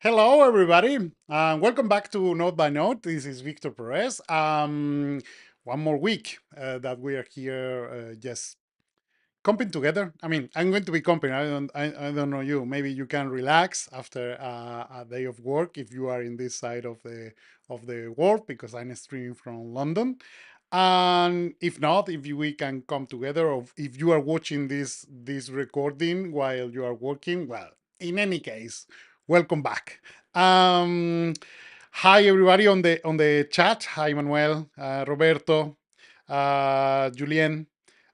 Hello, everybody. Welcome back to Note by Note. This is Victor Perez. One more week that we are here, just comping together. I mean, I'm going to be comping. I don't know you. Maybe you can relax after a day of work if you are in this side of the world, because I'm streaming from London. And if not, we can come together, or if you are watching this recording while you are working, well, in any case, welcome back. Um, Hi everybody on the chat. Hi Manuel, Roberto, Julien,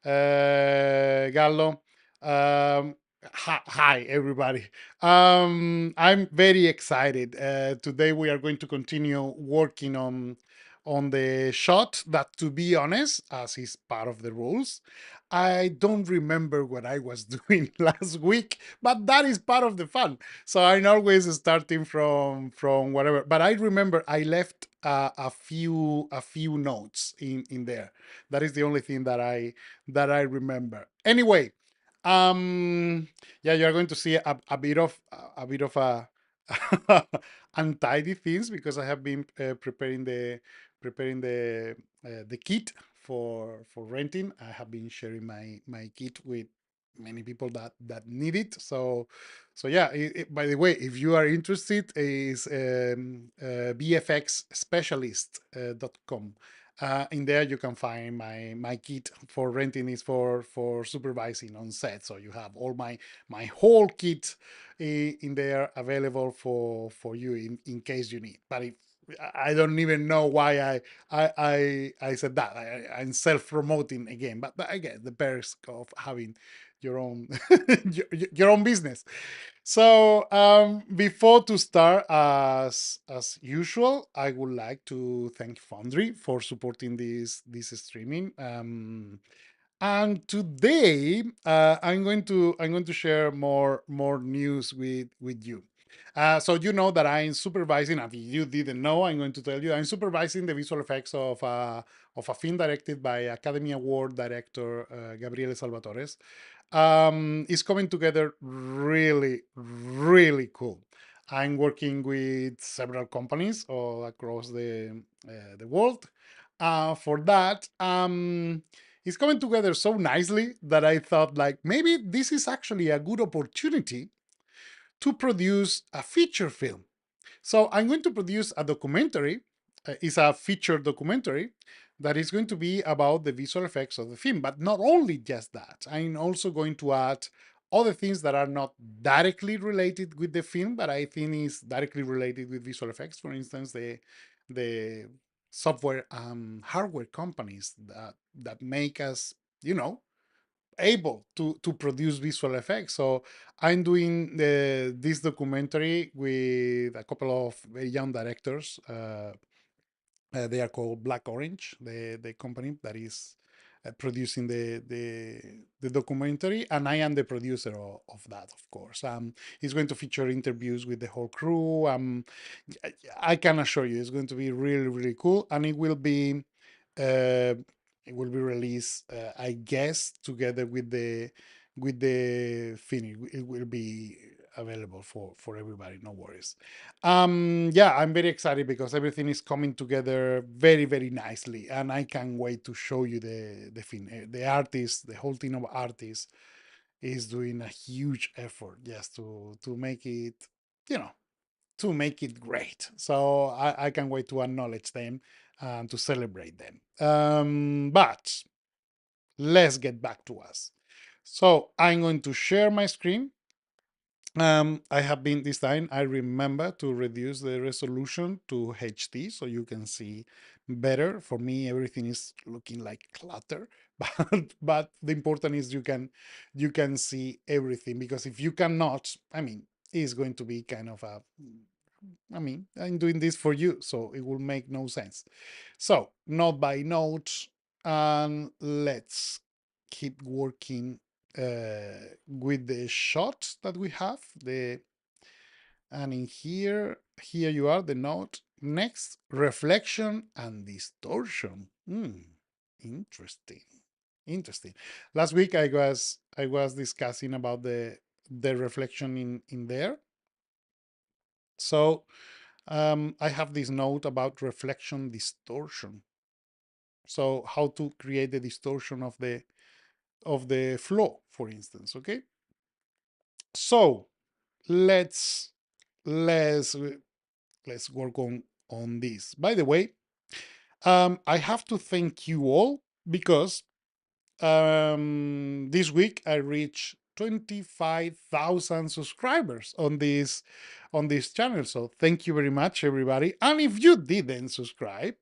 Gallo. Hi everybody. I'm very excited. Today we are going to continue working on the shot that, to be honest, as is part of the rules, I don't remember what I was doing last week, but that is part of the fun. So I'm always starting from whatever. But I remember I left a few notes in there. That is the only thing that I remember. Anyway, yeah, you are going to see a bit of untidy things, because I have been preparing the kit for renting. I have been sharing my kit with many people that need it. So yeah. By the way, if you are interested, is bfxspecialist.com. In there you can find my kit for renting, is for supervising on set. So you have all my whole kit in there available for you in case you need. But if I don't even know why I said that. I'm self promoting again, but I get the perks of having your own your own business. So before to start, as usual, I would like to thank Foundry for supporting this streaming. And today, I'm going to share more news with you. So you know that I'm supervising. If you didn't know, I'm going to tell you I'm supervising the visual effects of a film directed by Academy Award director Gabriele Salvatore. It's coming together really, really cool. I'm working with several companies all across the world. For that, it's coming together so nicely that I thought, like, maybe this is actually a good opportunity to produce a feature film. So I'm going to produce a documentary. It's a feature documentary that is going to be about the visual effects of the film. But not only just that, I'm also going to add other things that are not directly related with the film, but I think is directly related with visual effects. For instance, the software hardware companies that make us, you know, able to produce visual effects. So I'm doing this documentary with a couple of very young directors. They are called Black Orange, the company that is producing the documentary, and I am the producer of that, of course. It's going to feature interviews with the whole crew. I can assure you, it's going to be really, really cool, and uh, it will be released, I guess, together with the film. It will be available for everybody. No worries. Yeah, I'm very excited because everything is coming together very, very nicely, and I can't wait to show you the film. The artist, the whole team of artists, is doing a huge effort just to make it, you know, to make it great. So I can't wait to acknowledge them and to celebrate them. But let's get back to us. So I'm going to share my screen. I have been this time, I remember to reduce the resolution to HD so you can see better. For me, everything is looking like clutter, but the important is you can see everything, because if you cannot, I mean, it's going to be kind of I mean, I'm doing this for you, so it will make no sense. So, note by note, and let's keep working with the shot that we have. And in here you are, the note. Next, reflection and distortion. Interesting. Interesting. Last week I was discussing about the reflection in there. So I have this note about reflection distortion. So how to create the distortion of the flow, for instance. Okay. So let's let's let's work on this. By the way, I have to thank you all because this week I reached 25,000 subscribers on this channel. So thank you very much, everybody. And if you didn't subscribe,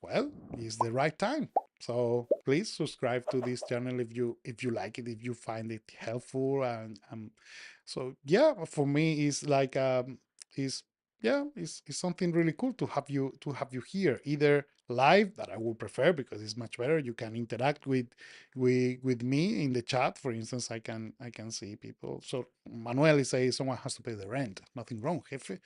well, it's the right time. So please subscribe to this channel if you like it, if you find it helpful, and so yeah, for me it's like is yeah, it's something really cool to have you here, either live, that I would prefer because it's much better. You can interact with me in the chat. For instance, I can see people. So Manuel is saying someone has to pay the rent. Nothing wrong, jefe.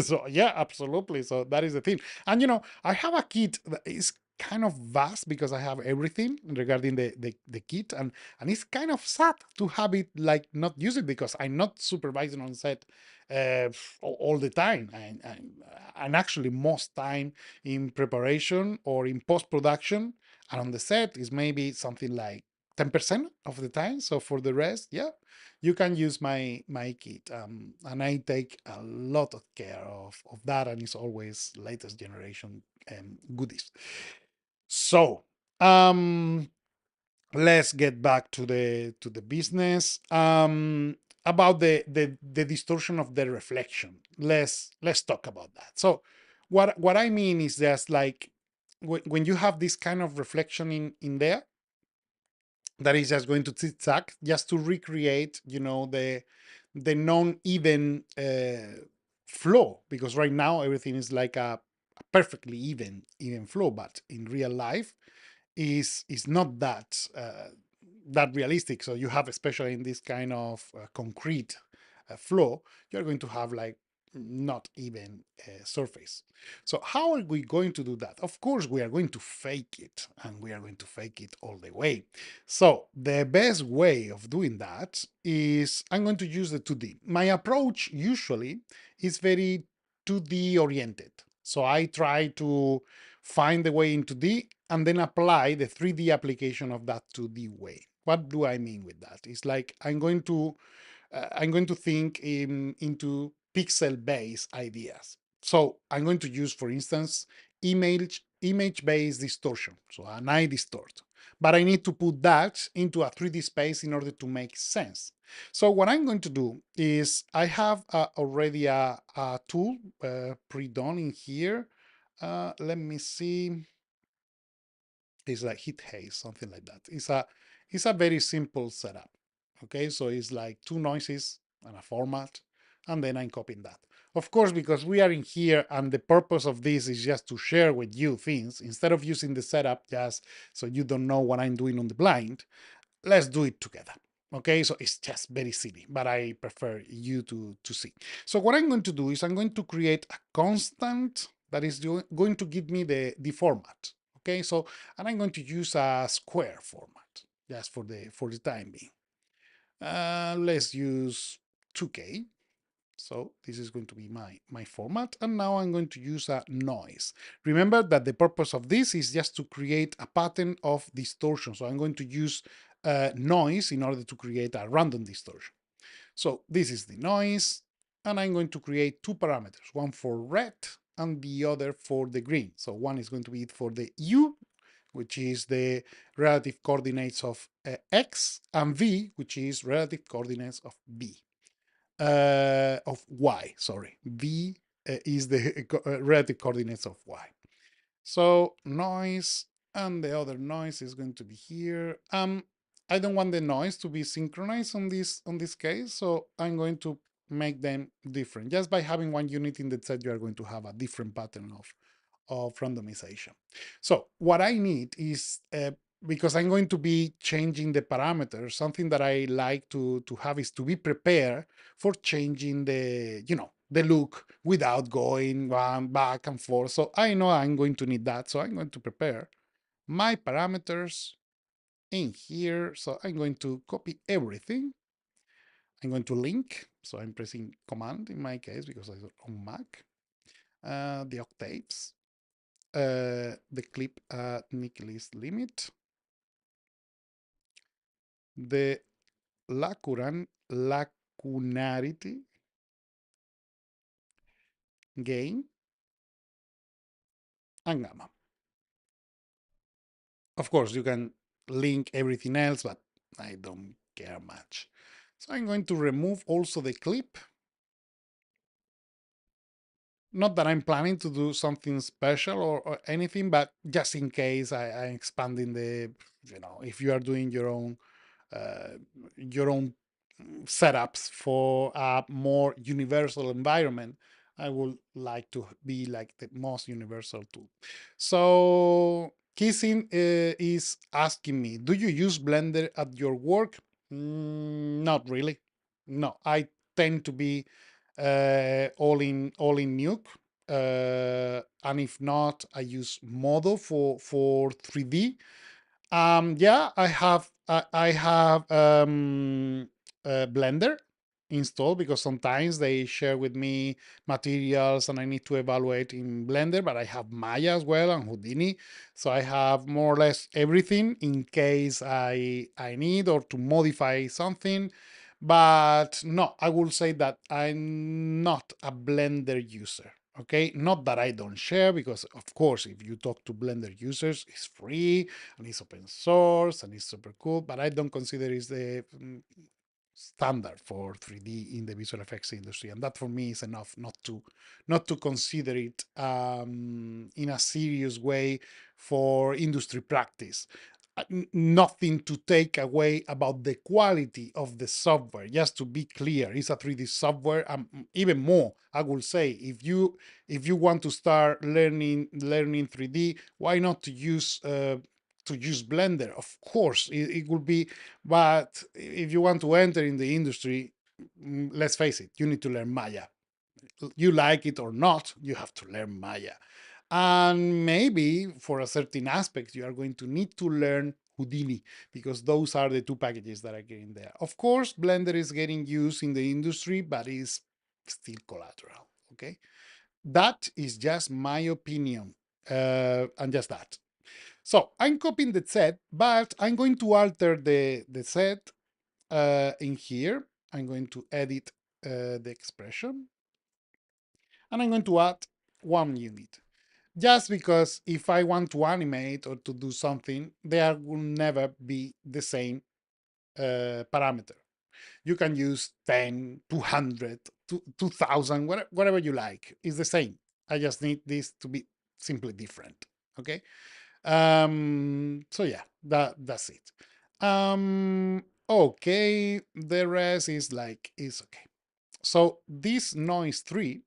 So yeah, absolutely. So that is the thing. And I have a kit that is kind of vast because I have everything regarding the kit, and it's kind of sad to have it like not use it because I'm not supervising on set all the time, and actually most time in preparation or in post production, and on the set is maybe something like 10% of the time. So for the rest, yeah, you can use my kit, and I take a lot of care of that, and it's always latest generation goodies. So let's get back to the business, about the distortion of the reflection. Let's talk about that. So what I mean is just like when you have this kind of reflection in there, that is just going to zigzag just to recreate, the non-even flow, because right now everything is like a perfectly even flow, but in real life is not that realistic. So you have, especially in this kind of concrete flow, you're going to have like not even surface. So how are we going to do that? Of course, we are going to fake it, and we are going to fake it all the way. So the best way of doing that is I'm going to use the 2D. My approach usually is very 2D oriented. So I try to find the way into D and then apply the 3D application of that 2D way. What do I mean with that? It's like I'm going to think into pixel-based ideas. So I'm going to use, for instance, image-based distortion, so an eye distort. But I need to put that into a 3D space in order to make sense. So what I'm going to do is I have already a tool pre-done in here. Let me see. It's like hit haze, something like that. It's a very simple setup. Okay, so it's like two noises and a format, and then I'm copying that. Of course, because we are in here and the purpose of this is just to share with you things, instead of using the setup just so you don't know what I'm doing on the blind, let's do it together. Okay, so it's just very silly, but I prefer you to see. So what I'm going to do is I'm going to create a constant that is going to give me the format. Okay, so and I'm going to use a square format just for the time being. Let's use 2K. So this is going to be my format. And now I'm going to use a noise. Remember that the purpose of this is just to create a pattern of distortion. So I'm going to use noise in order to create a random distortion. So this is the noise. And I'm going to create two parameters, one for red and the other for the green. So one is going to be for the U, which is the relative coordinates of X, and V, which is relative coordinates of B of y, sorry. V is the relative coordinates of y. So noise, and the other noise is going to be here. I don't want the noise to be synchronized on this case, so I'm going to make them different. Just by having one unit in the set, you are going to have a different pattern of randomization. So what I need is, because I'm going to be changing the parameters, something that I like to have is to be prepared for changing the look without going one back and forth. So I know I'm going to need that. So I'm going to prepare my parameters in here. So I'm going to copy everything. I'm going to link. So I'm pressing Command in my case because I'm on Mac. The octaves, the clip nick list limit, the lacunarity gain, and gamma. Of course, you can link everything else, but I don't care much. So I'm going to remove also the clip. Not that I'm planning to do something special or anything, but just in case I'm expanding the, if you are doing uh, your own setups for a more universal environment, I would like to be like the most universal tool. So Kissing is asking me, do you use Blender at your work? Not really. No, I tend to be all in Nuke. And if not, I use Modo for 3D. Yeah, I have Blender installed because sometimes they share with me materials and I need to evaluate in Blender, but I have Maya as well and Houdini. So I have more or less everything in case I need or to modify something. But no, I will say that I'm not a Blender user. Okay, not that I don't share, because of course, if you talk to Blender users, it's free and it's open source and it's super cool, but I don't consider it's the standard for 3D in the visual effects industry, and that for me is enough not to consider it in a serious way for industry practice. Nothing to take away about the quality of the software. Just to be clear, it's a 3D software. Even more, I will say, if you want to start learning 3D, why not to use Blender? Of course, it will be, but if you want to enter in the industry, let's face it, you need to learn Maya. You like it or not, you have to learn Maya. And maybe for a certain aspect, you are going to need to learn Houdini, because those are the two packages that are getting there. Of course, Blender is getting used in the industry, but is still collateral. Okay. That is just my opinion. And just that. So I'm copying the set, but I'm going to alter the set in here. I'm going to edit the expression, and I'm going to add 1 unit. Just because if I want to animate or to do something, there will never be the same parameter. You can use 10, 200, 2000, whatever you like. It's the same. I just need this to be simply different. Okay. So yeah, that's it. Okay, the rest is okay. So this noise 3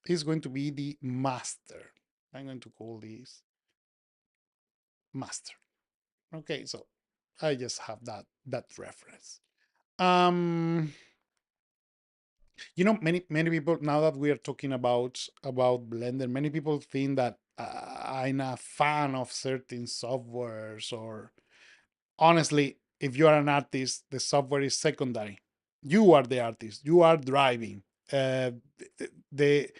is going to be the master. I'm going to call this master. Okay, so I just have that reference. Um, many people, now that we are talking about Blender, many people think that I'm a fan of certain softwares, or honestly, if you are an artist, the software is secondary. You are the artist. You are driving. The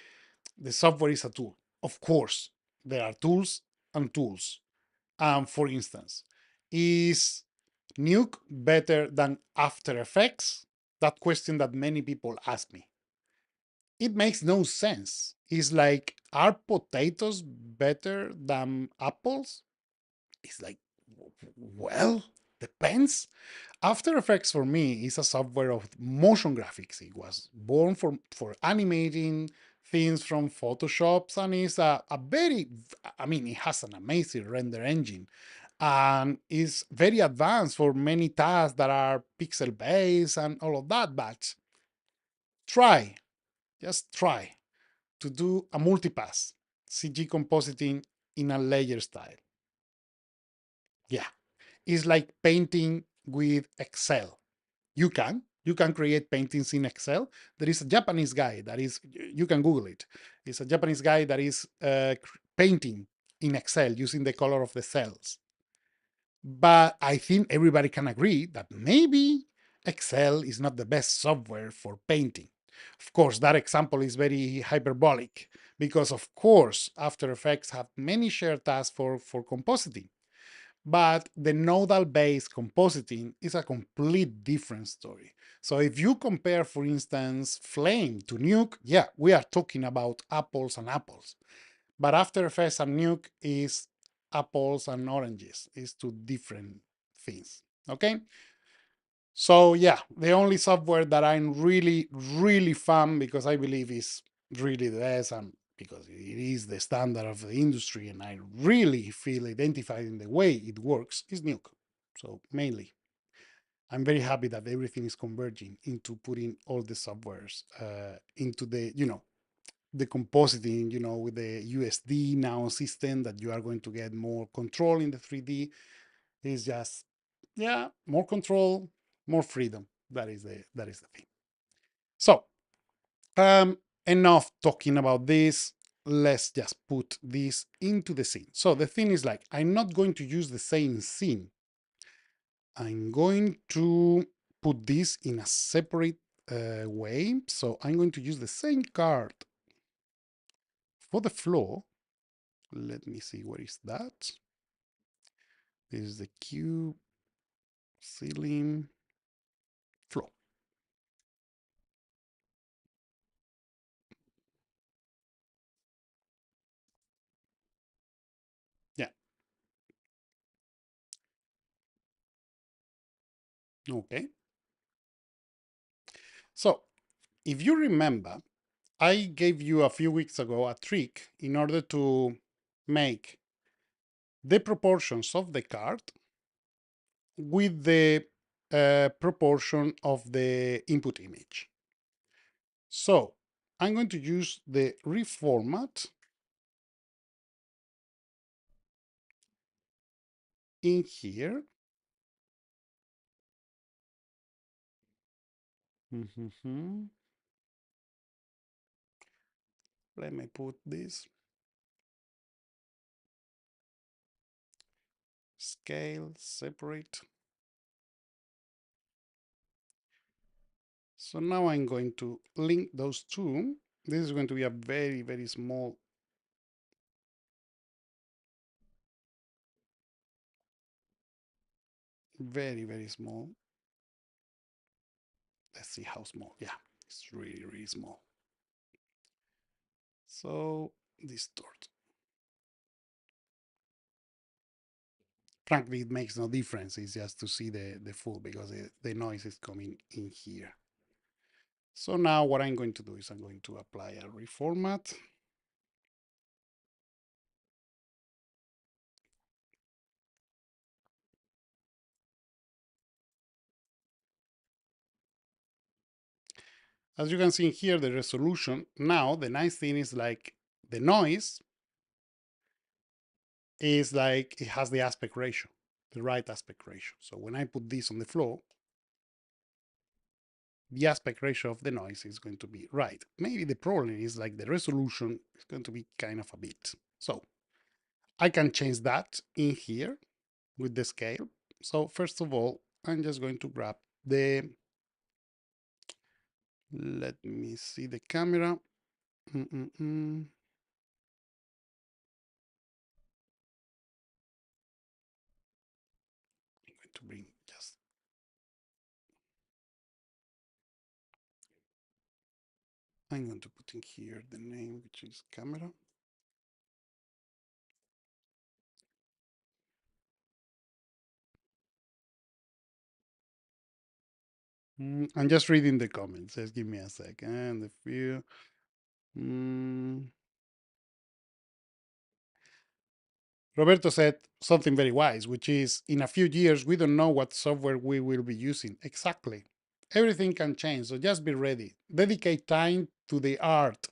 the software is a tool. Of course, there are tools and tools. For instance, is Nuke better than After Effects? That question that many people ask me. It makes no sense. It's like, are potatoes better than apples? It's like, well, depends. After Effects for me is a software of motion graphics. It was born for animating things from Photoshop, and it's a very, I mean, it has an amazing render engine and is very advanced for many tasks that are pixel based and all of that. But try, just try to do a multipass CG compositing in a layer style. Yeah, it's like painting with Excel. You can create paintings in Excel. There is a Japanese guy that is, you can Google it. It's a Japanese guy that is painting in Excel using the color of the cells. But I think everybody can agree that maybe Excel is not the best software for painting. Of course, that example is very hyperbolic because, of course, After Effects have many shared tasks for compositing. But the nodal based compositing is a complete different story. So if you compare, for instance, Flame to Nuke, yeah, we are talking about apples and apples. But After Effects and Nuke is apples and oranges. It's two different things. Okay. So yeah, the only software that I'm really, really fan because I believe is really the best and because it is the standard of the industry and I really feel identified in the way it works is Nuke. So mainly, I'm very happy that everything is converging into putting all the softwares into the, the compositing, with the USD now system that you are going to get more control in the 3D. It's just, yeah, more control, more freedom. That is the thing. So, enough talking about this. Let's just put this into the scene. So the thing is like, I'm not going to use the same scene. I'm going to put this in a separate way. So I'm going to use the same card for the floor. Let me see, what is that? This is the cube, ceiling, floor. Yeah, okay. So if you remember, I gave you a few weeks ago a trick in order to make the proportions of the card with the proportion of the input image. So I'm going to use the reformat in here. Let me put this scale separate. So now I'm going to link those two. This is going to be a very, very small. Very, very small. Let's see how small. Yeah, it's really, really small. So distort. Frankly, it makes no difference. It's just to see the full because the noise is coming in here. So now what I'm going to do is I'm going to apply a reformat. As you can see here, the resolution, now the nice thing is like the noise is like it has the aspect ratio, the right aspect ratio. So when I put this on the floor, the aspect ratio of the noise is going to be right. Maybe the problem is like the resolution is going to be kind of a bit. So I can change that in here with the scale. So first of all, I'm just going to grab the, let me see the camera. I'm going to bring just, I'm going to put in here the name, which is camera. I'm just reading the comments. Just give me a second. The few. Roberto said something very wise, which is in a few years, we don't know what software we will be using. Exactly. Everything can change. So just be ready. Dedicate time to the art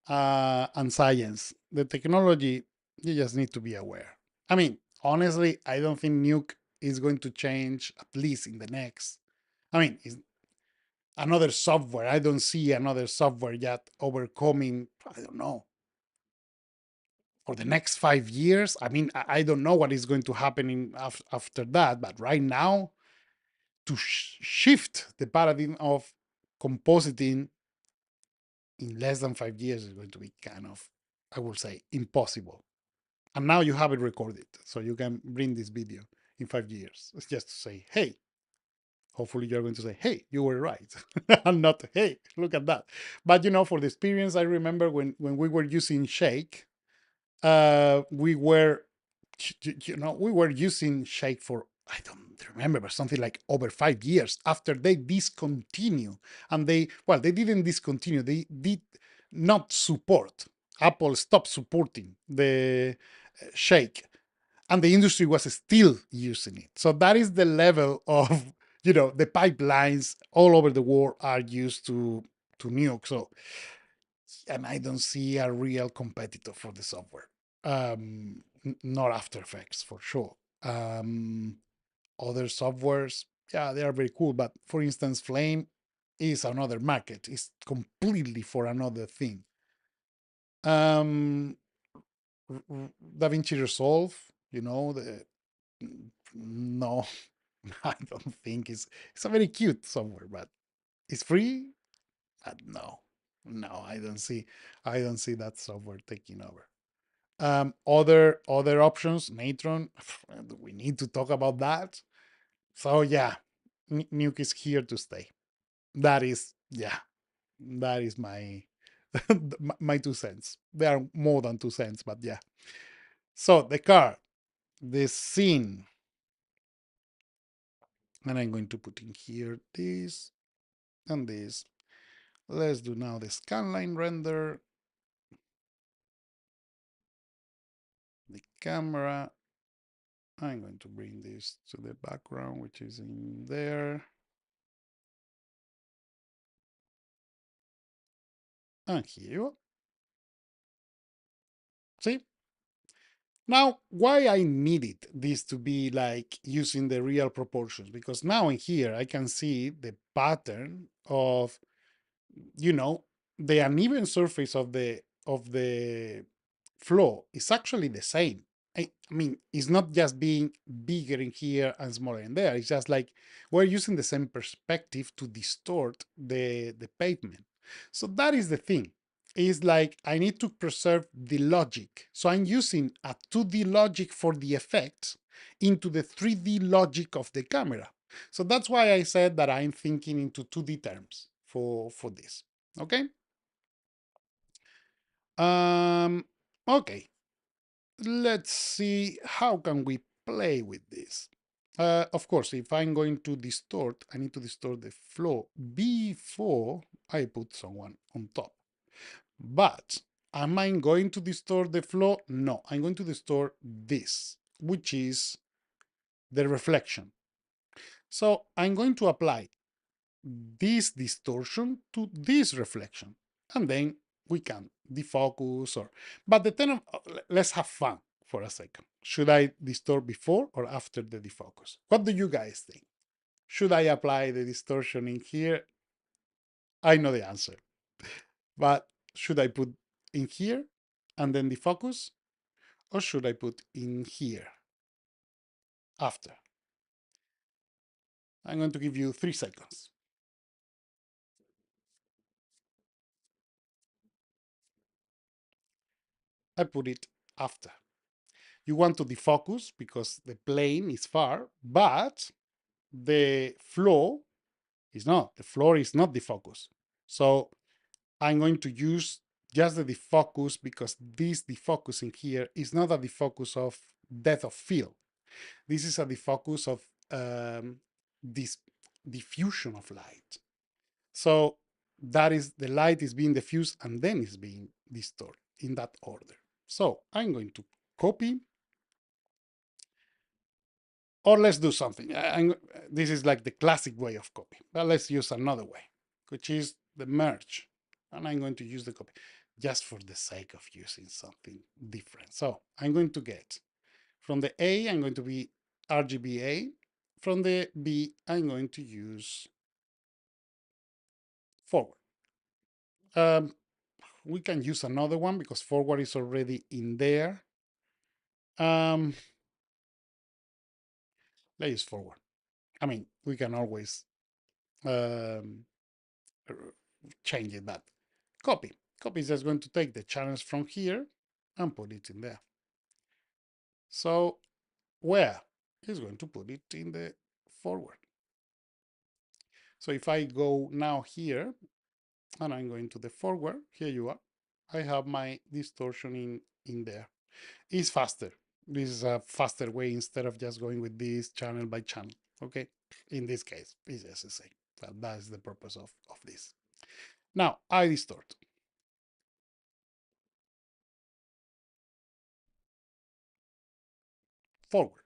and science. The technology, you just need to be aware. I mean, honestly, I don't think Nuke is going to change, at least in the next. I mean, it's another software. I don't see another software yet overcoming, I don't know, for the next 5 years. I mean, I don't know what is going to happen after that, but right now, to shift the paradigm of compositing in less than 5 years is going to be kind of, I will say, impossible. And now you have it recorded, so you can bring this video in 5 years. It's just to say, hey, hopefully you're going to say, hey, you were right, and not, hey, look at that. But for the experience, I remember when we were using Shake, we were, we were using Shake for, I don't remember, but something like over 5 years after they discontinue. And they didn't discontinue, they did not support. Apple stopped supporting the Shake, and the industry was still using it. So that is the level of, the pipelines all over the world are used to Nuke. So, and I don't see a real competitor for the software. Not After Effects for sure. Other softwares, yeah, they are very cool, but for instance, Flame is another market. It's completely for another thing. Um, DaVinci Resolve, the no, I don't think it's a very cute software, but it's free. No, no, I don't see that software taking over. Other options, Natron. We need to talk about that. So yeah, Nuke is here to stay. That is, yeah, that is my my 2 cents. They are more than 2 cents, but yeah. So the car, the scene, and I'm going to put in here this and this. Let's do now the scanline render, the camera. I'm going to bring this to the background, which is in there. And here. See? Now, why I needed this to be like using the real proportions? Because now in here, I can see the pattern of, you know, the uneven surface of the flow is actually the same. I mean, it's not just being bigger in here and smaller in there. It's just like we're using the same perspective to distort the pavement. So that is the thing. Is like I need to preserve the logic. So I'm using a 2D logic for the effects into the 3D logic of the camera. So that's why I said that I'm thinking into 2D terms for this. Okay. Um. Okay. Let's see how can we play with this. Of course, if I'm going to distort, I need to distort the flow before I put someone on top. But am I going to distort the flow? No, I'm going to distort this, which is the reflection. So I'm going to apply this distortion to this reflection, and then we can defocus or. But let's have fun for a second. Should I distort before or after the defocus? What do you guys think? Should I apply the distortion in here? I know the answer, but should I put in here and then defocus, or should I put in here after? I'm going to give you 3 seconds. I put it after. You want to defocus because the plane is far, but the flow is not. The floor is not defocus. So I'm going to use just the defocus because this defocusing here is not a defocus of depth of field. This is a defocus of this diffusion of light. So that is the light is being diffused and then is being distorted in that order. So I'm going to copy, or let's do something. This is like the classic way of copy, but let's use another way, which is the merge. And I'm going to use the copy just for the sake of using something different. So I'm going to get from the A, I'm going to be RGBA. From the B, I'm going to use forward. Um, we can use another one because forward is already in there. Let's use forward. I mean, we can always um, change it, but copy. Copy is just going to take the channels from here and put it in there. So where is going to put it in the forward. So if I go now here and I'm going to the forward, here you are. I have my distortion in there. It's faster. This is a faster way instead of just going with this channel by channel. Okay. In this case, it's just the same. But that's the purpose of this. Now I distort forward.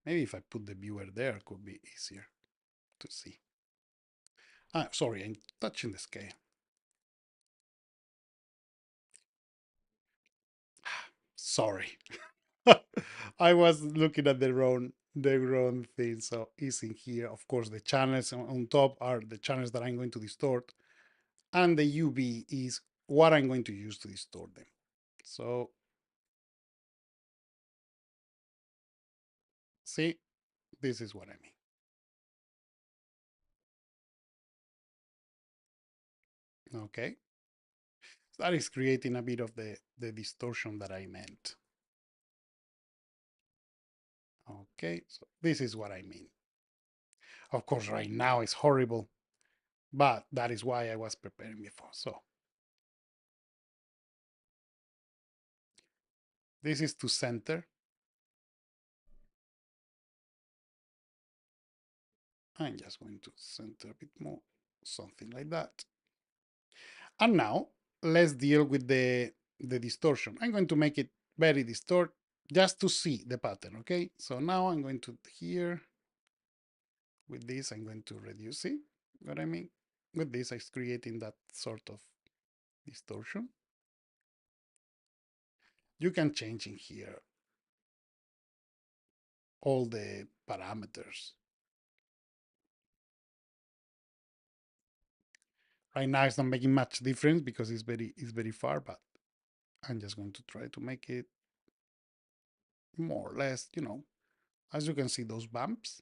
Maybe if I put the viewer there, it could be easier to see. Ah, sorry, I'm touching the scale. Sorry. I was looking at the wrong thing. So it's in here. Of course, the channels on top are the channels that I'm going to distort, and the UV is what I'm going to use to distort them. So see, this is what I mean. Okay, so that is creating a bit of the distortion that I meant. Okay, so this is what I mean. Of course, right now it's horrible, but that is why I was preparing before. So this is to center. I'm just going to center a bit more, something like that. And now let's deal with the distortion. I'm going to make it very distort just to see the pattern, okay? So now I'm going to here, with this, I'm going to reduce it. What I mean? With this, I'm creating that sort of distortion. You can change in here all the parameters. Right now it's not making much difference because it's very far, but I'm just going to try to make it more or less, as you can see those bumps.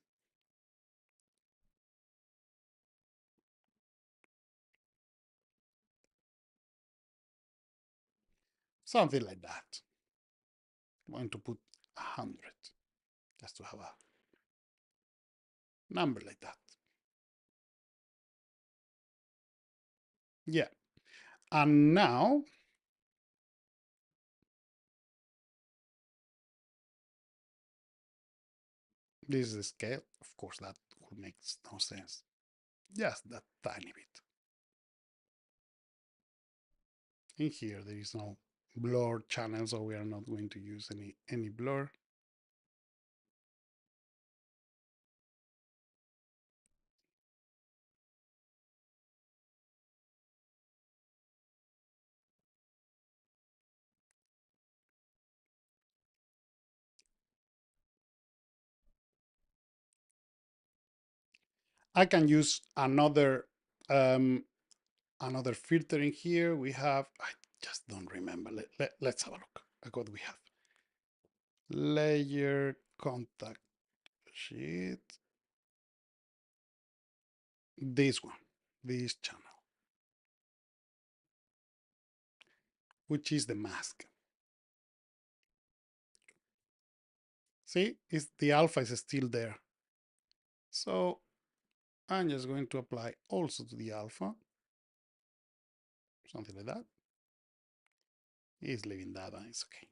Something like that. I'm going to put 100 just to have a number like that. Yeah. And now this is the scale. Of course, that would make no sense. Just that tiny bit. In here, there is no blur channel, so we are not going to use any blur. I can use another filter in here. We have, I just don't remember. Let's have a look at what we have. Layer contact sheet. This one, this channel, which is the mask. See, the alpha is still there. So I'm just going to apply also to the alpha, something like that. He's leaving that, it's okay.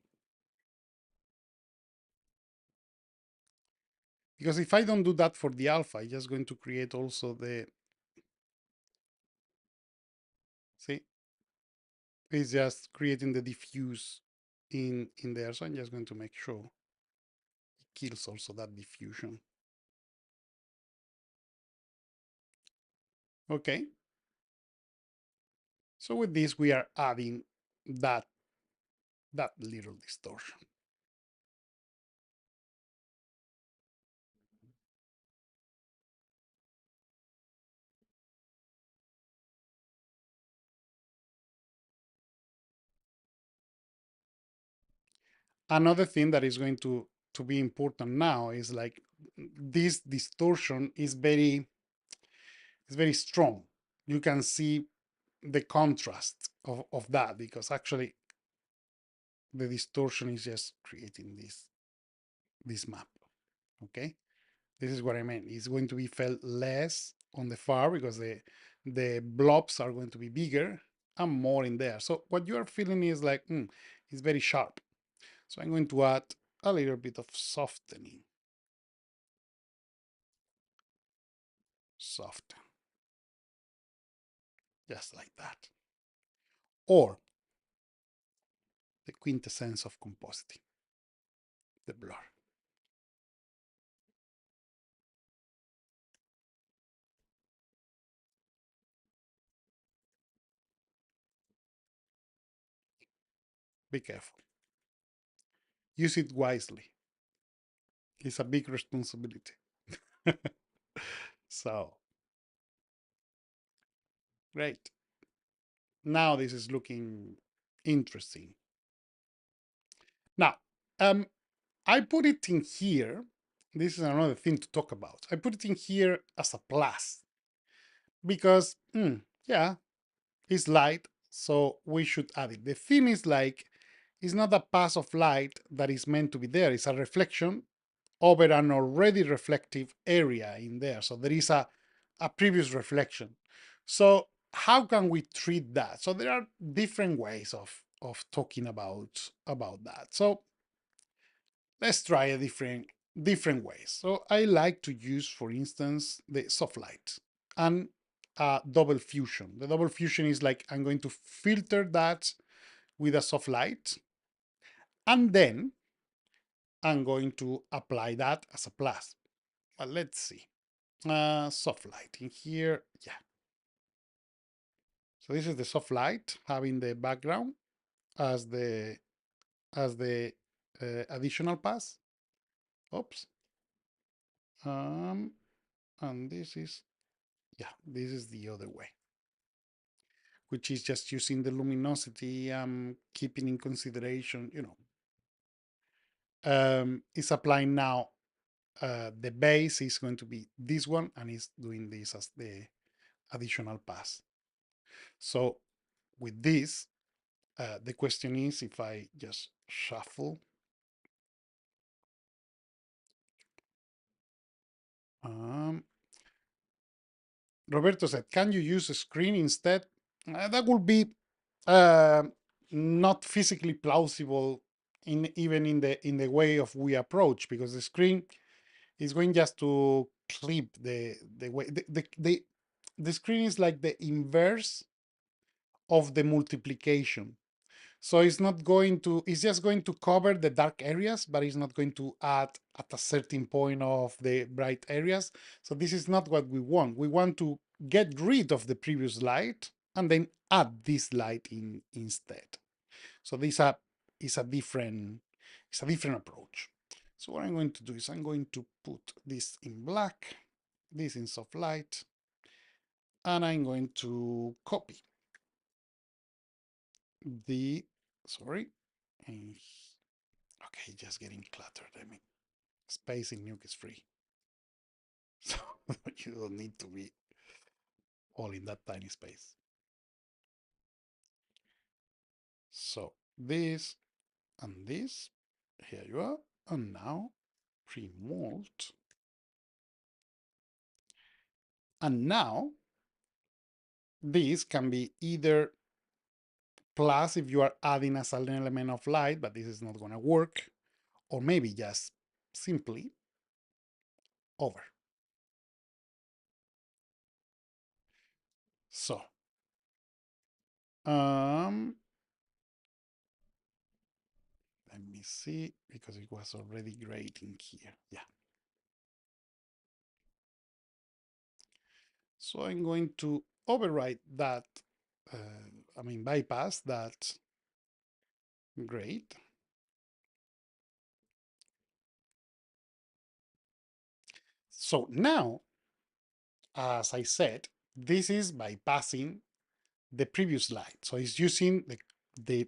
Because if I don't do that for the alpha, I'm just going to create also see, it's just creating the diffuse in there. So I'm just going to make sure it kills also that diffusion. Okay. So with this, we are adding that little distortion. Another thing that is going to be important now is like this distortion is very strong. You can see the contrast of that because actually the distortion is just creating this map. Okay, this is what I meant. It's going to be felt less on the far because the blobs are going to be bigger and more in there. So what you are feeling is like it's very sharp. So I'm going to add a little bit of softening. Soften, just like that. Or the quintessence of compositing, the blur. Be careful. Use it wisely. It's a big responsibility. So, great. Now this is looking interesting. Now, um, I put it in here. This is another thing to talk about. I put it in here as a plus because, yeah, it's light, so we should add it. The theme is like, it's not a pass of light that is meant to be there. It's a reflection over an already reflective area in there. So there is a previous reflection. So how can we treat that? So there are different ways of talking about that. So let's try a different ways. So I like to use, for instance, the soft light and double fusion. The double fusion is like I'm going to filter that with a soft light, and then I'm going to apply that as a plus. But let's see. Soft light in here. Yeah. So this is the soft light having the background as the additional pass. Oops. Um, and this is, yeah, this is the other way, which is just using the luminosity, keeping in consideration, it's applying now. The base is going to be this one, and it's doing this as the additional pass. So with this, the question is if I just shuffle. Um, Roberto said, can you use a screen instead? That would be uh, not physically plausible even in the way of we approach, because the screen is going just to clip the way the screen is like the inverse of the multiplication. So it's not going to, it's just going to cover the dark areas, but it's not going to add at a certain point of the bright areas. So this is not what we want. We want to get rid of the previous light and then add this light in instead. So this is a different, it's a different approach. So what I'm going to do is I'm going to put this in black, this in soft light, and I'm going to copy the, sorry, okay, just getting cluttered. I mean, space in Nuke is free. So you don't need to be all in that tiny space. So this and this, here you are. And now pre-mold. And now this can be either plus if you are adding as an element of light, but this is not going to work, or maybe just simply over. So, let me see, because it was already great in here. Yeah. So I'm going to override that, bypass that. Great. So now, as I said, this is bypassing the previous slide. So it's using the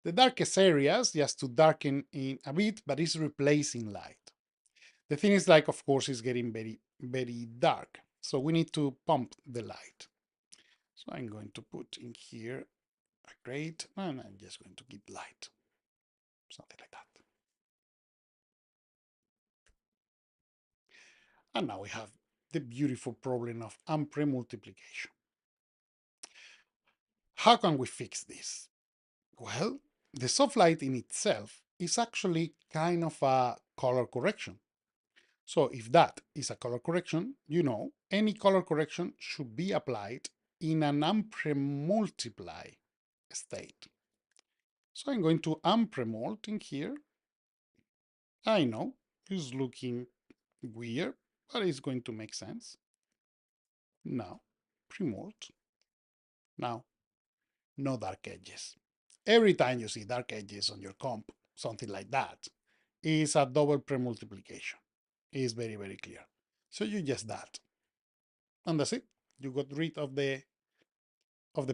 the darkest areas just to darken in a bit, but it's replacing light. The thing is like, of course, it's getting very, very dark. So we need to pump the light. So I'm going to put in here a grate and I'm just going to give light, something like that. And now we have the beautiful problem of ampere multiplication. How can we fix this? Well, the soft light in itself is actually kind of a color correction. So if that is a color correction, you know, any color correction should be applied in an ampere multiply state. So I'm going to ampere mult in here. I know it's looking weird, but it's going to make sense. Now, premult. Now, no dark edges. Every time you see dark edges on your comp, something like that, is a double premultiplication. It's very, very clear. So you just that. And that's it. You got rid of the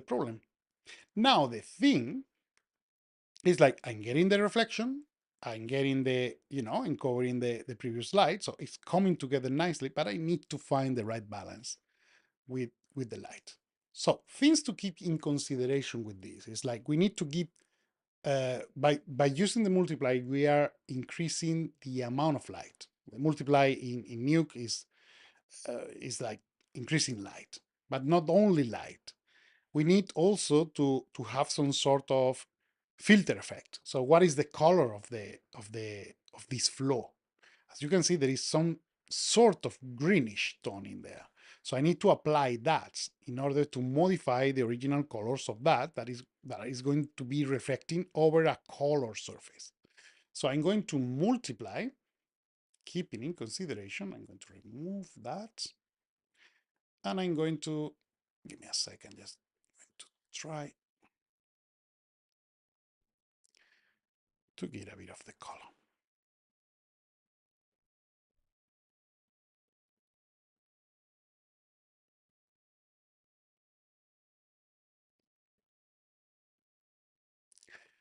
problem. Now the thing is like I'm getting the reflection, I'm getting the, you know, I'm covering the previous light, so it's coming together nicely, but I need to find the right balance with the light. So things to keep in consideration with this is like we need to keep by using the multiply, we are increasing the amount of light. The multiply in Nuke is like increasing light, but not only light. We need also to have some sort of filter effect. So what is the color of this flow? As you can see, there is some sort of greenish tone in there. So I need to apply that in order to modify the original colors of that is going to be reflecting over a color surface. So I'm going to multiply, keeping in consideration, I'm going to remove that, and I'm going to, give me a second, just going to try to get a bit of the color.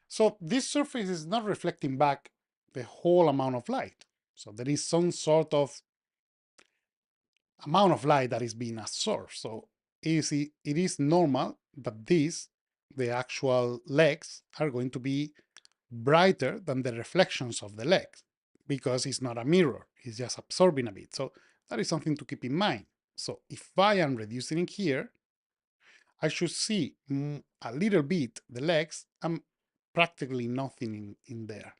So this surface is not reflecting back the whole amount of light. So there is some sort of amount of light that is being absorbed. So it is normal that the actual legs, are going to be brighter than the reflections of the legs because it's not a mirror, it's just absorbing a bit. So that is something to keep in mind. So if I am reducing it here, I should see a little bit the legs and practically nothing in there.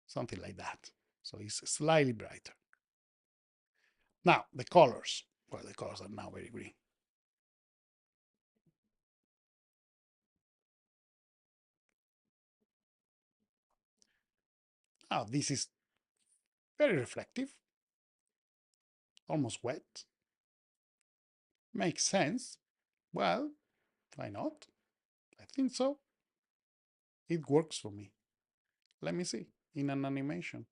Something like that. So it's slightly brighter. Now, the colors. Well, the colors are now very green. Now, this is very reflective, almost wet. Makes sense. Well, why not? I think so. It works for me. Let me see in an animation.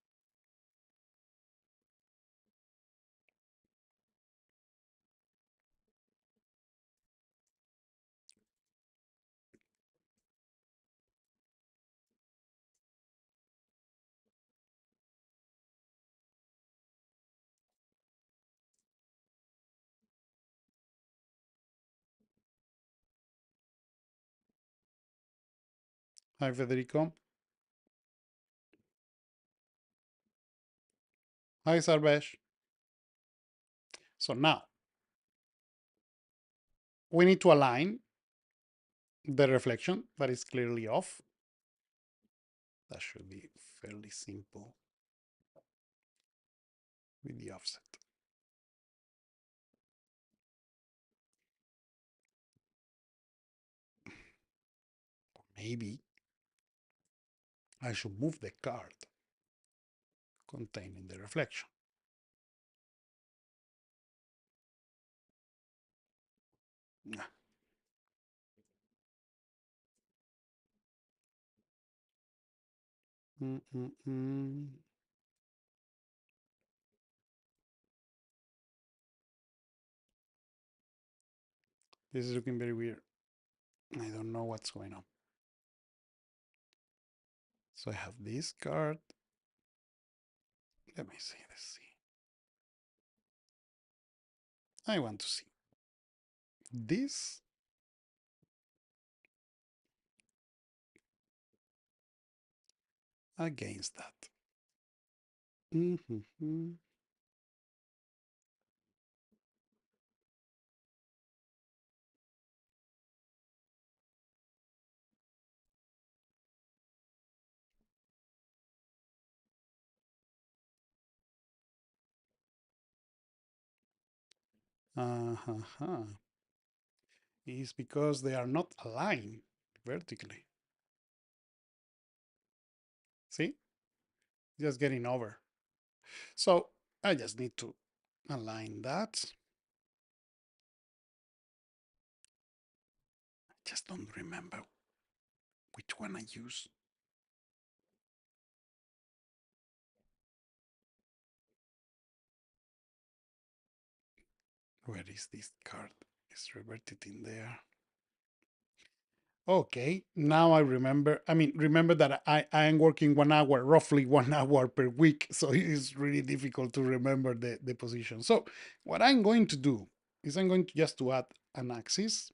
Hi, Federico. Hi, Sarvesh. So now we need to align the reflection that is clearly off. That should be fairly simple with the offset. Maybe I should move the card containing the reflection. Nah. This is looking very weird. I don't know what's going on. So I have this card. Let me see. Let's see. I want to see this against that. Mm-hmm. Uh-huh. Is because they are not aligned vertically. See? Just getting over. So I just need to align that. I just don't remember which one I use. Where is this card? It's reverted in there. Okay, now I remember. I mean, remember that I am working 1 hour, roughly 1 hour per week. So it's really difficult to remember the position. So what I'm going to do is I'm going to just to add an axis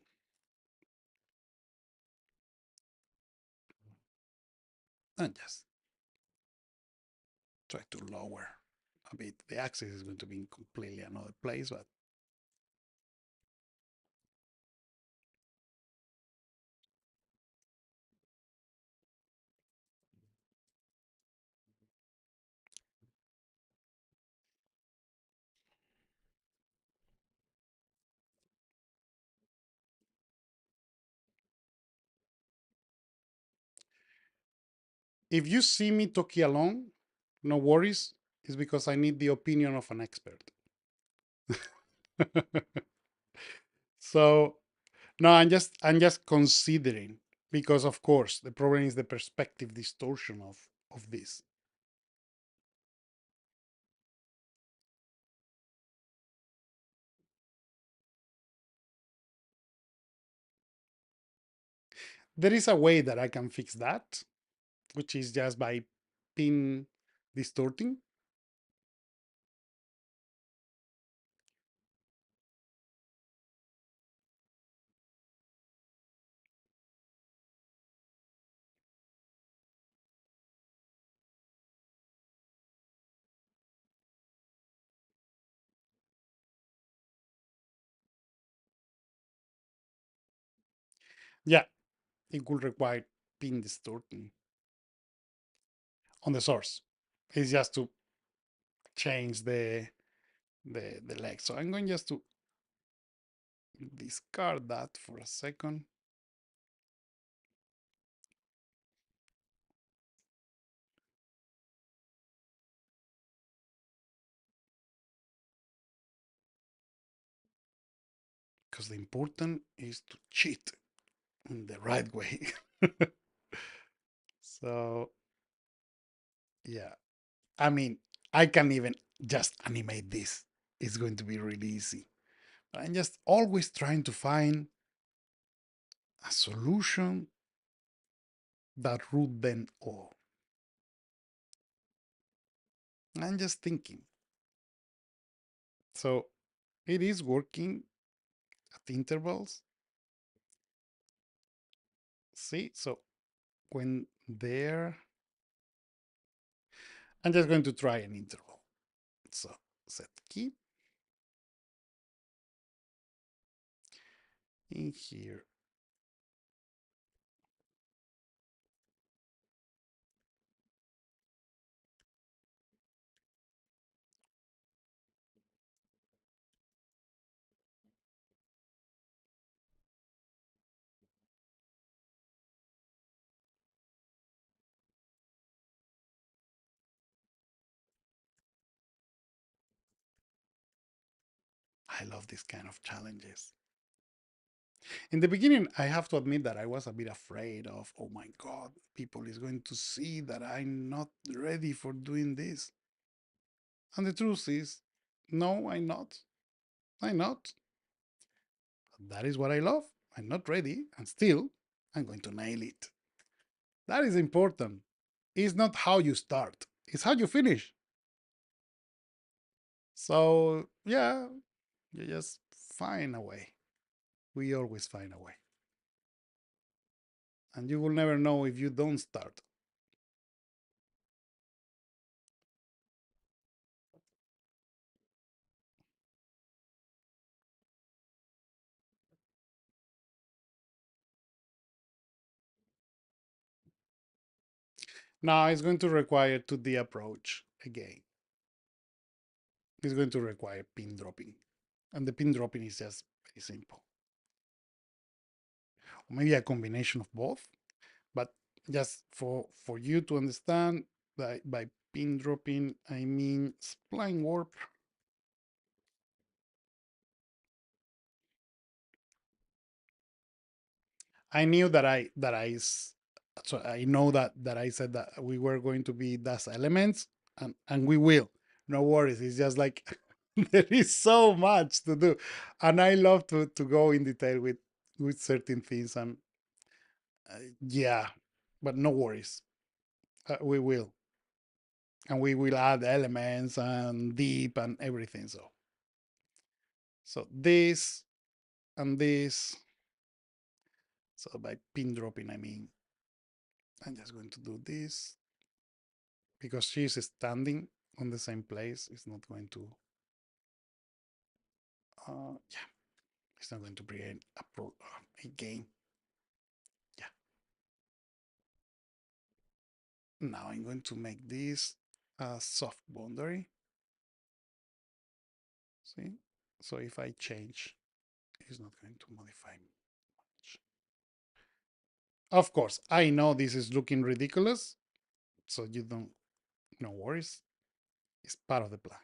and just try to lower a bit. The axis is going to be in completely another place, but if you see me talking alone, no worries. It's because I need the opinion of an expert. So no, I'm just considering because of course the problem is the perspective distortion of this. There is a way that I can fix that, which is just by pin distorting. Yeah, it will require pin distorting on the source. It's just to change the leg. So I'm going just to discard that for a second. Because the important is to cheat in the right way. So yeah, I mean, I can even just animate this. It's going to be really easy. But I'm just always trying to find a solution that root them all. I'm just thinking. So it is working at intervals. See, so when there, I'm just going to try an interval. So set key in here. I love this kind of challenges. In the beginning, I have to admit that I was a bit afraid of, oh my God, people is going to see that I'm not ready for doing this. And the truth is, no, I'm not. I'm not. That is what I love. I'm not ready, and still, I'm going to nail it. That is important. It's not how you start, it's how you finish. So yeah, you just find a way. We always find a way. And you will never know if you don't start. Now it's going to require 2D approach again. It's going to require pin dropping. And the pin dropping is just very simple. Or maybe a combination of both. But just for you to understand, by pin dropping, I mean spline warp. I knew so I know that I said that we were going to be those elements, and we will. No worries. It's just like there is so much to do, and I love to go in detail with certain things, and yeah, but no worries. We will, and we will add elements and deep and everything. So this and this. So by pin dropping, I mean I'm just going to do this because she's standing on the same place. It's not going to, yeah, it's not going to create a game. Yeah. Now I'm going to make this a soft boundary. See? So if I change, it's not going to modify much. Of course, I know this is looking ridiculous, so you don't, no worries. It's part of the plan.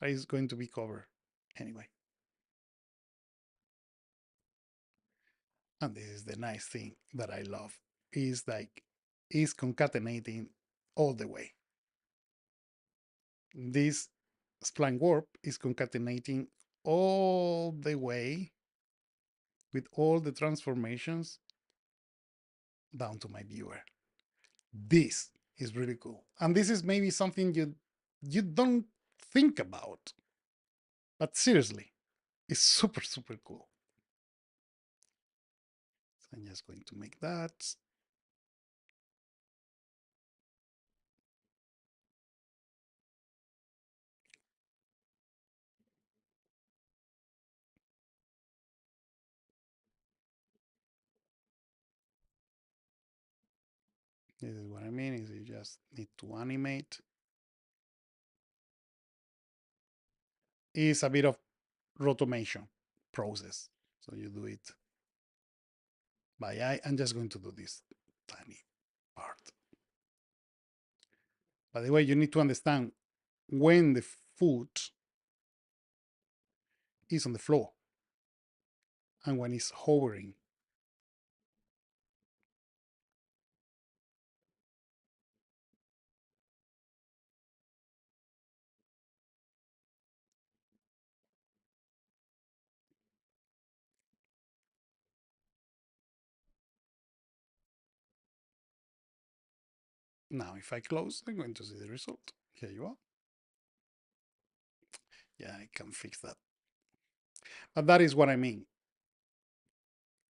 It's going to be covered anyway. And this is the nice thing that I love, is like is concatenating all the way. This spline warp is concatenating all the way with all the transformations down to my viewer. This is really cool, and this is maybe something you don't think about, but seriously, it's super cool. So I'm just going to make that. This is what I mean, is you just need to animate. It's a bit of rotomation process. So you do it by eye. I'm just going to do this tiny part. By the way, you need to understand when the foot is on the floor and when it's hovering. Now, if I close, I'm going to see the result. Here you are. Yeah, I can fix that. But that is what I mean.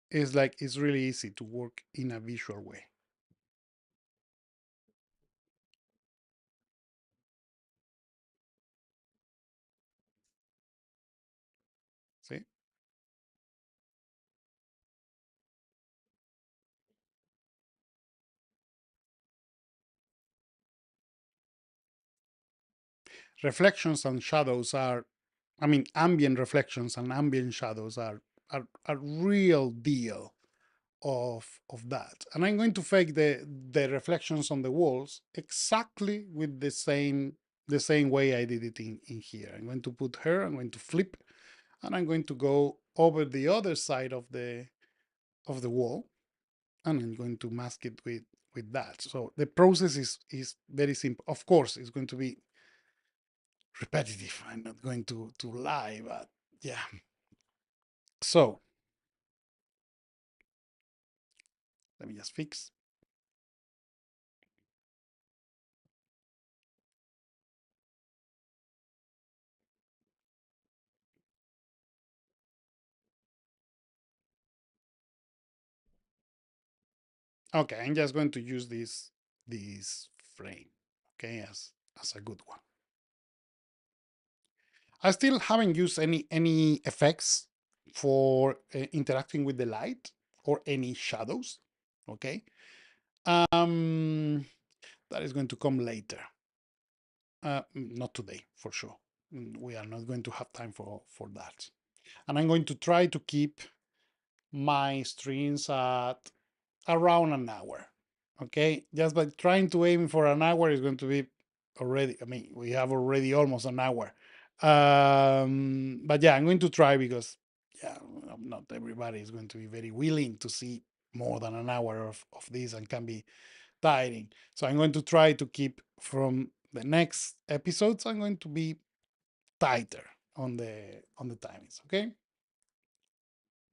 It's like it's really easy to work in a visual way. See? Reflections and shadows are, I mean, ambient reflections and ambient shadows are a real deal of that. And I'm going to fake the reflections on the walls exactly with the same way I did it in here. I'm going to put her, I'm going to flip, and I'm going to go over the other side of the wall, and I'm going to mask it with that. So the process is very simple. Of course, it's going to be repetitive. I'm not going to lie, but yeah. So let me just fix. Okay, I'm just going to use this frame, okay, as a good one. I still haven't used any effects for interacting with the light or any shadows. Okay, um, that is going to come later. Not today, for sure. We are not going to have time for that. And I'm going to try to keep my streams at around an hour. Okay, just by trying to aim for an hour is going to be already. I mean, we have already almost an hour. But yeah, I'm going to try because yeah, not everybody is going to be very willing to see more than an hour of this and can be tiring. So I'm going to try to keep from the next episodes. I'm going to be tighter on the timings. Okay.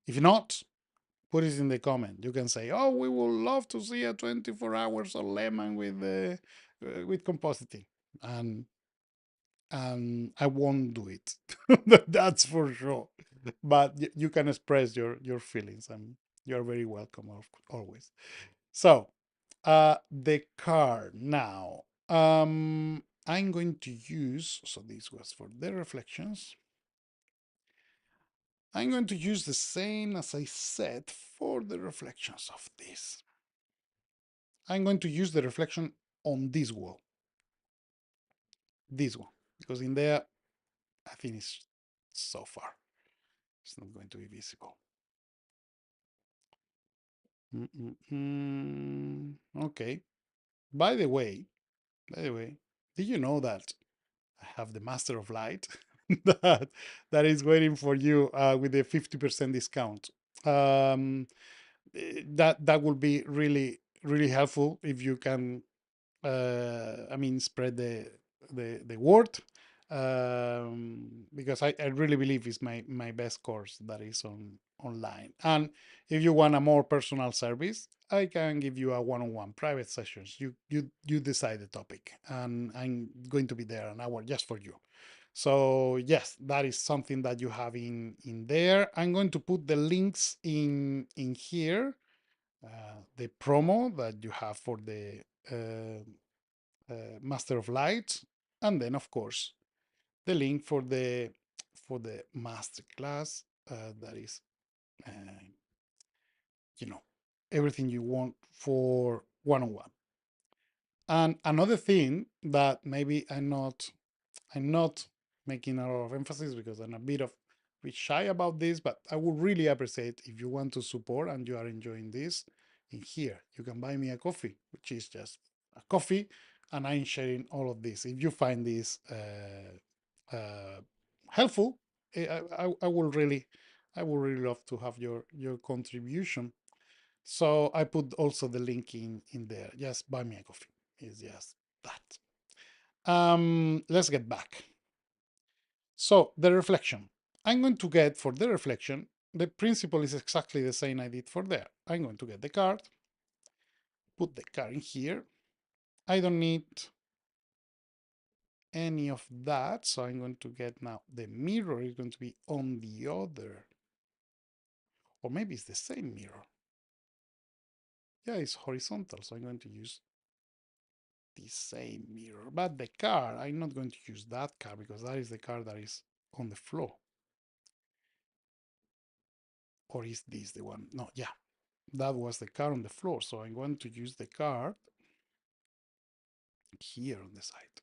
If not, put it in the comment. You can say, "Oh, we would love to see a 24 hours of lemon with compositing," and I won't do it. That's for sure. But you can express your feelings, and you're very welcome always. So, the card now. I'm going to use. So this was for the reflections. I'm going to use the same as I said for the reflections of this. I'm going to use the reflection on this one, because in there, I think it's so far. It's not going to be visible. Okay. By the way, did you know that I have the Master of Light that that is waiting for you with a 50% discount? Um, that will be really helpful if you can I mean, spread the word, because I really believe it's my best course that is online. And if you want a more personal service, I can give you a one-on-one private sessions. You decide the topic, and I'm going to be there an hour just for you. So yes, that is something that you have in there. I'm going to put the links in here, the promo that you have for the Master of Light, and then of course the link for the master class that is uh, you know everything you want for one-on-one. And another thing that maybe I'm not making a lot of emphasis because I'm a bit shy about this, but I would really appreciate if you want to support and you are enjoying this. In here, you can buy me a coffee, which is just a coffee, and I'm sharing all of this. If you find this helpful, I will really love to have your contribution. So I put also the link in there. Just buy me a coffee. It's just that. Let's get back. So the reflection. I'm going to get for the reflection, the principle is exactly the same I did for there. I'm going to get the card, put the card in here. I don't need any of that. So I'm going to get now the mirror is going to be on the other, or maybe it's the same mirror. Yeah, it's horizontal. So I'm going to use the same mirror, but the card, I'm not going to use that card because that is the card that is on the floor. Or is this the one? No, yeah, that was the card on the floor. So I'm going to use the card here on the side.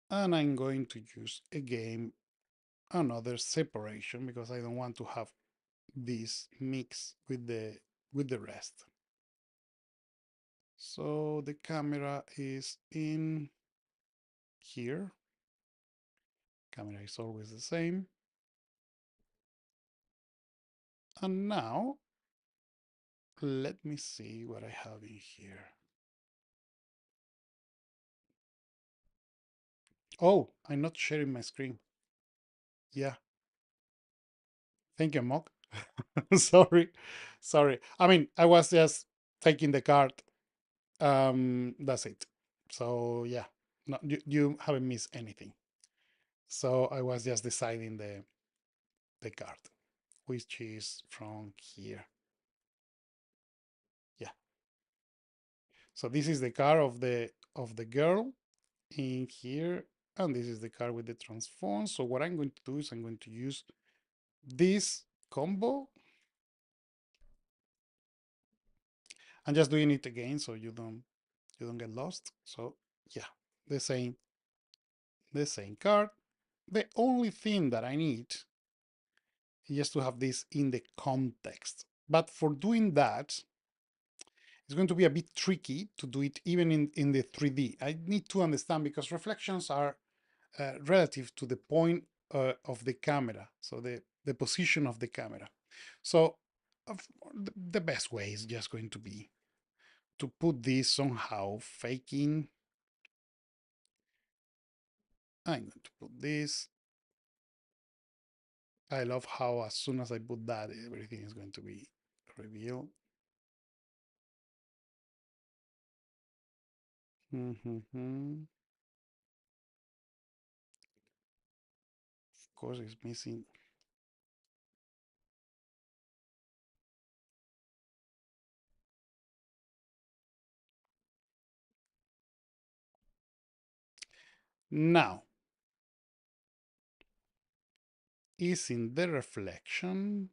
And I'm going to use again another separation because I don't want to have this mix with the rest. So the camera is in here. Camera is always the same. And now let me see what I have in here. Oh, I'm not sharing my screen. Yeah. Thank you, Mock. Sorry. Sorry. I mean, I was just taking the card. That's it. So yeah. No, you haven't missed anything. So I was just deciding the card, which is from here. So this is the car of the girl in here, and this is the car with the transform. So what I'm going to do is I'm going to use this combo. I'm just doing it again so you don't get lost. So yeah, the same card. The only thing that I need is just to have this in the context. But for doing that, it's going to be a bit tricky to do it even in the 3D. I need to understand because reflections are relative to the point of the camera, so the position of the camera. So the best way is just going to be to put this somehow faking. I'm going to put this. I love how as soon as I put that, everything is going to be revealed. Of course, it's missing. Now, is in the reflection.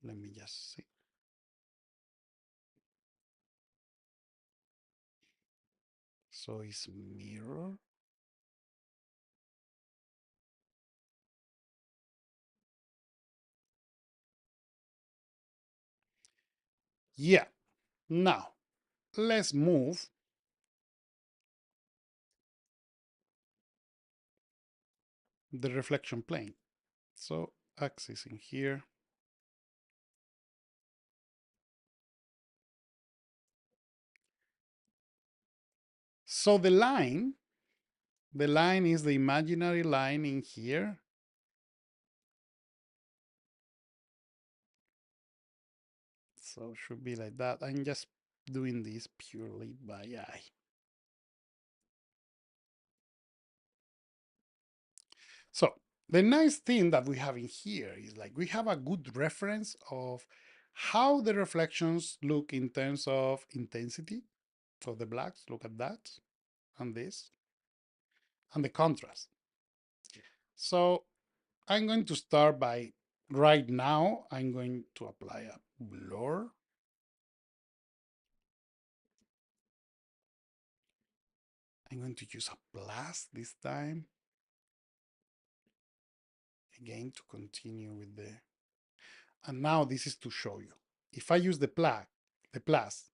Let me just see. So it's mirror. Yeah. Now, let's move the reflection plane. So axis in here. So the line is the imaginary line in here. So it should be like that. I'm just doing this purely by eye. So the nice thing that we have in here is like we have a good reference of how the reflections look in terms of intensity. So the blacks, look at that, and this, and the contrast. So I'm going to start by, right now, I'm going to apply a blur. I'm going to use a plus this time. Again, to continue with and now this is to show you. If I use the plus,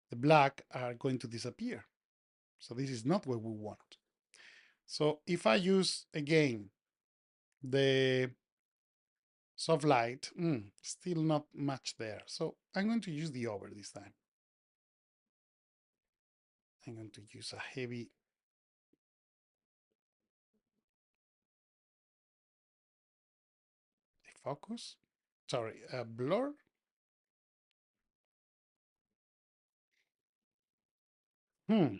the black are going to disappear. So this is not what we want. So if I use again the soft light, still not much there. So I'm going to use the over this time. I'm going to use a heavy focus. Sorry, a blur. Hmm.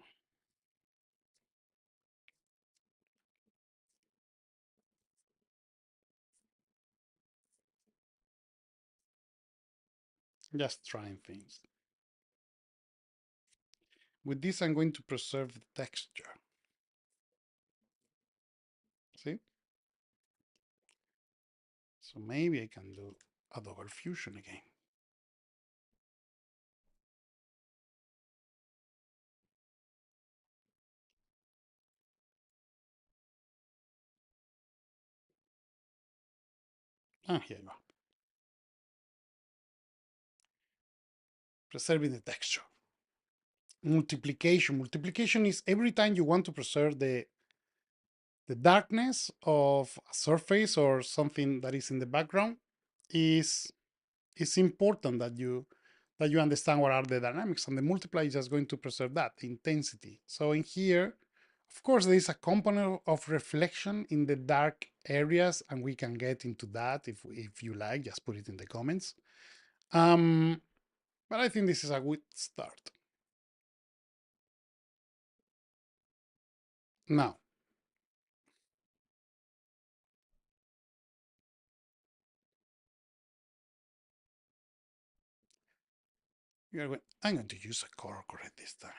Just trying things. With this, I'm going to preserve the texture. See? So maybe I can do a double fusion again. Ah, here you go. Preserving the texture. Multiplication. Multiplication is every time you want to preserve the darkness of a surface or something that is in the background, is it's important that you understand what are the dynamics, and the multiply is just going to preserve that, the intensity. So in here, of course, there is a component of reflection in the dark areas, and we can get into that if you like, just put it in the comments. But I think this is a good start. Now, I'm going to use a color correct this time.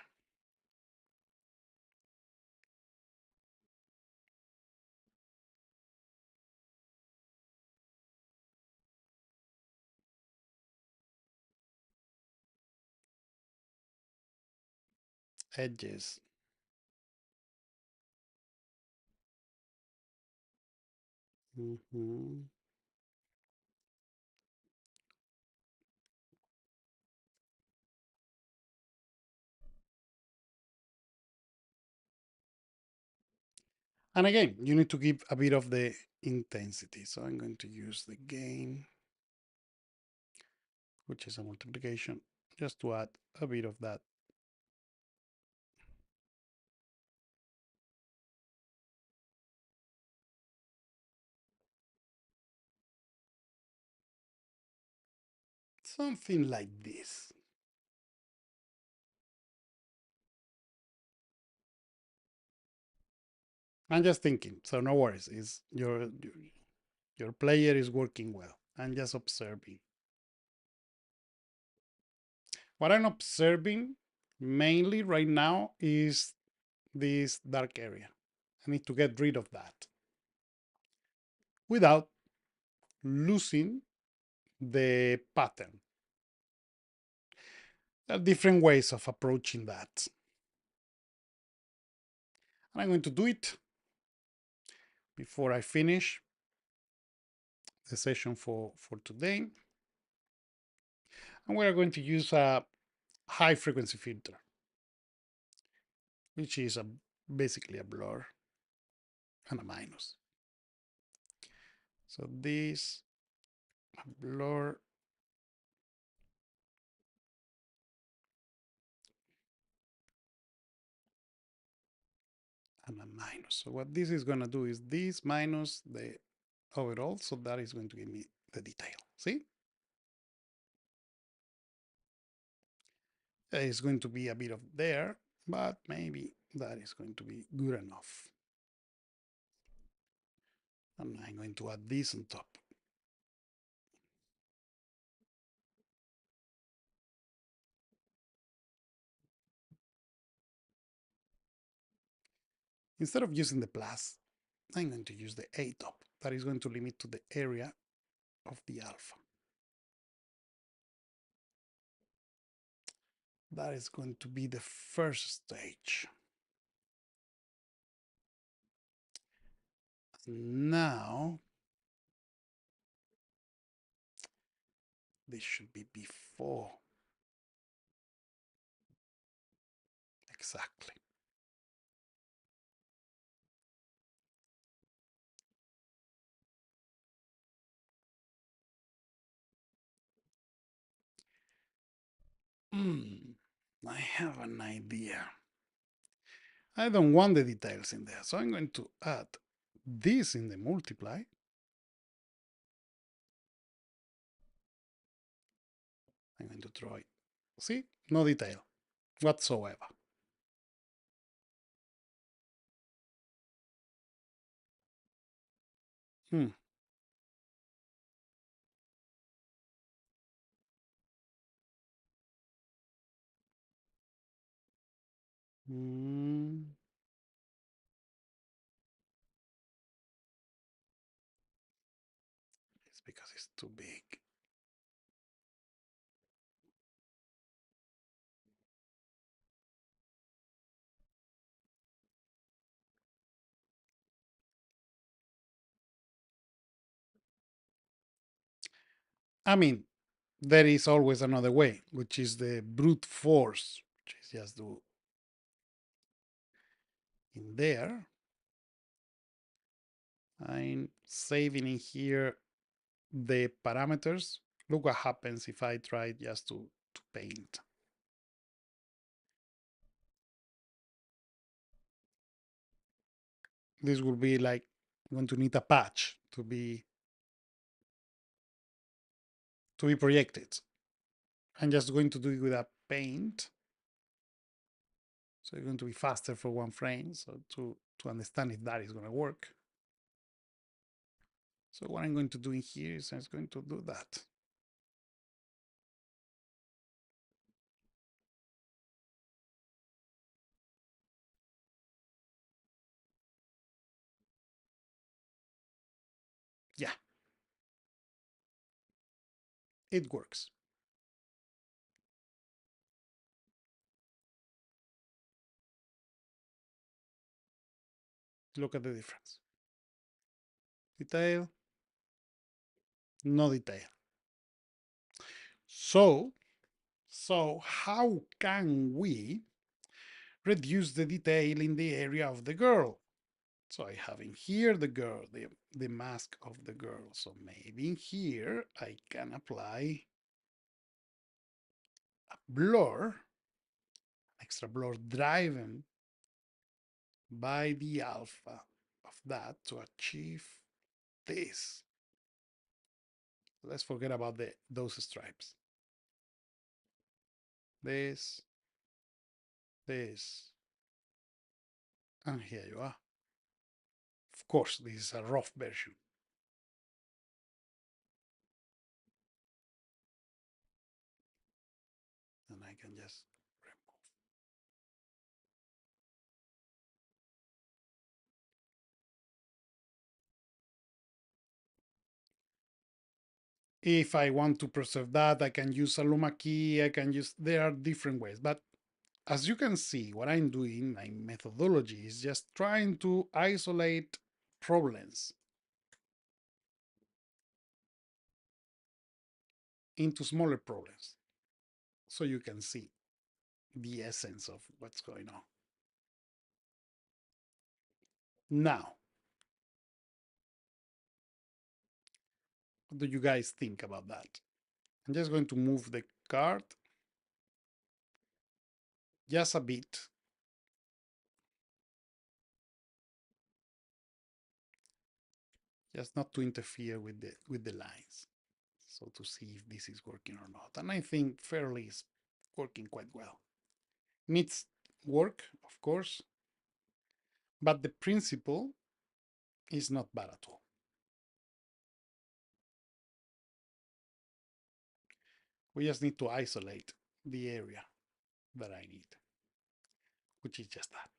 Edges. Mhm. And again, you need to give a bit of the intensity. So I'm going to use the gain, which is a multiplication, just to add a bit of that. Something like this. I'm just thinking, so no worries. Is your player is working well. I'm just observing. What I'm observing mainly right now is this dark area. I need to get rid of that without losing the pattern. There are different ways of approaching that. And I'm going to do it before I finish the session for today. And we're going to use a high frequency filter, which is basically a blur and a minus. So this blur and a minus. So what this is going to do is this minus the overall. So that is going to give me the detail. See? It's going to be a bit of there, but maybe that is going to be good enough. And I'm going to add this on top. Instead of using the plus, I'm going to use the A top. That is going to limit to the area of the alpha. That is going to be the first stage. Now, this should be before. Exactly. I have an idea. I don't want the details in there, so I'm going to add this in the multiply. I'm going to draw it. See? No detail whatsoever. Hmm. Mm. It's because it's too big. I mean, there is always another way, which is the brute force, which is just do in there. I'm saving in here the parameters. Look what happens if I try just to paint. This will be like I'm going to need a patch to be projected. I'm just going to do it with a paint. So it's going to be faster for one frame. So to understand if that is going to work. So what I'm going to do in here is I'm going to do that. it works. Look at the difference. Detail, no detail. So how can we reduce the detail in the area of the girl? So I have in here the girl, the mask of the girl. So maybe in here I can apply a blur, extra blur driven by the alpha of that to achieve this. Let's forget about those stripes. This, this, and here you are. Of course, this is a rough version. And I can just remove. If I want to preserve that, I can use a Luma key. I can use, there are different ways. But as you can see, what I'm doing, my methodology is just trying to isolate problems into smaller problems so you can see the essence of what's going on. Now, what do you guys think about that? I'm just going to move the card just a bit. Just not to interfere with the lines. So to see if this is working or not. And I think fairly is working quite well. Needs work, of course, but the principle is not bad at all. We just need to isolate the area that I need, which is just that.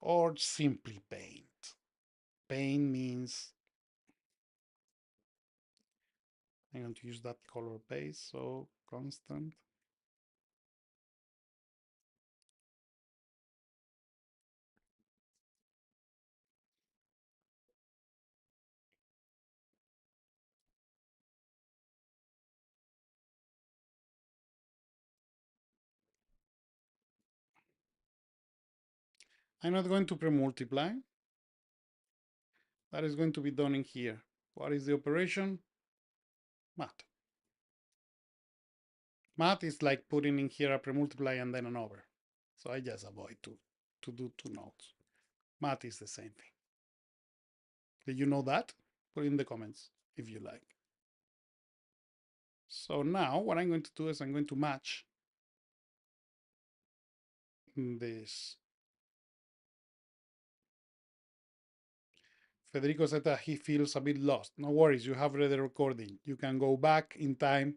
Or simply paint. Paint means I'm going to use that color base, so constant. I'm not going to pre-multiply. That is going to be done in here. What is the operation? Math. Math is like putting in here a pre-multiply and then an over. So I just avoid to do two nodes. Math is the same thing. Did you know that? Put in the comments if you like. So now what I'm going to do is I'm going to match this. Federico said that he feels a bit lost. No worries, you have read the recording. You can go back in time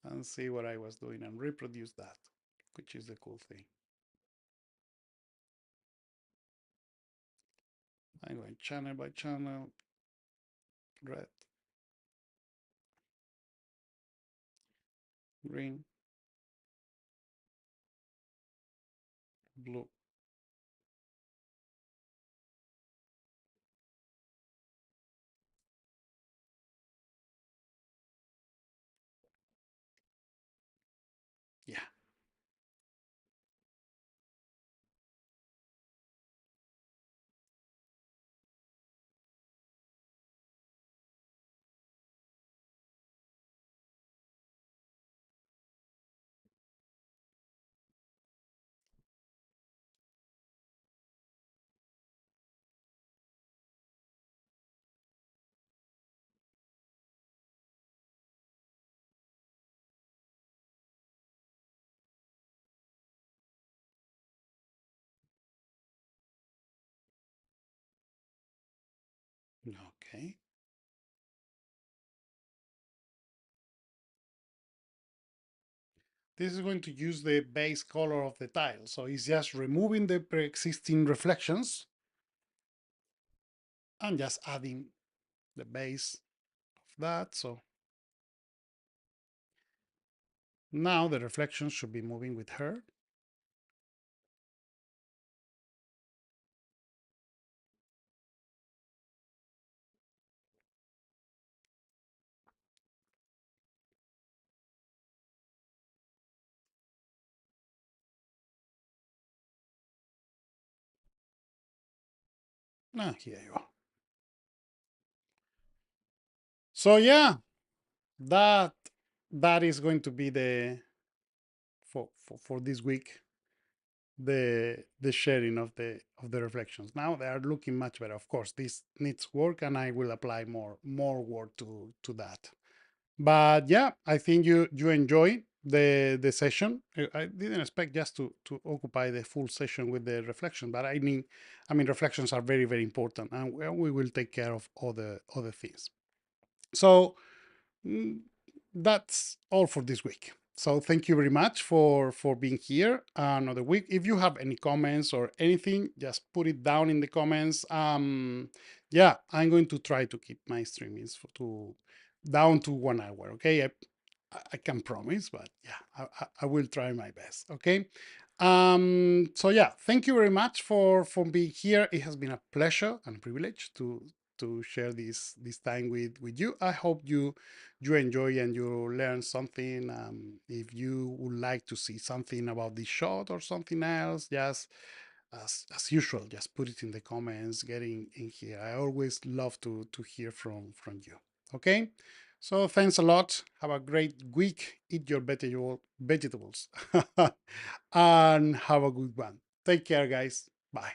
and see what I was doing and reproduce that, which is the cool thing. I'm going channel by channel, red, green, blue. Yeah. Okay. This is going to use the base color of the tile. So it's just removing the pre-existing reflections and just adding the base of that. So now the reflections should be moving with her. Ah, here you are. So yeah, that that is going to be the for this week the sharing of the reflections. Now they are looking much better. Of course, this needs work, and I will apply more work to that. But yeah, I think you enjoy the session. I didn't expect just to occupy the full session with the reflection, but I mean reflections are very important, and we will take care of other things. So mm, that's all for this week. So thank you very much for being here another week. If you have any comments or anything, just put it down in the comments. Yeah, I'm going to try to keep my streamings to down to 1 hour. Okay, I can promise, but yeah, I will try my best. Okay. So yeah, thank you very much for being here. It has been a pleasure and a privilege to share this time with you. I hope you enjoy and you learn something. If you would like to see something about this shot or something else, just as usual, just put it in the comments, in here. I always love to hear from you. Okay? So thanks a lot. Have a great week. Eat your vegetables. And have a good one. Take care, guys. Bye.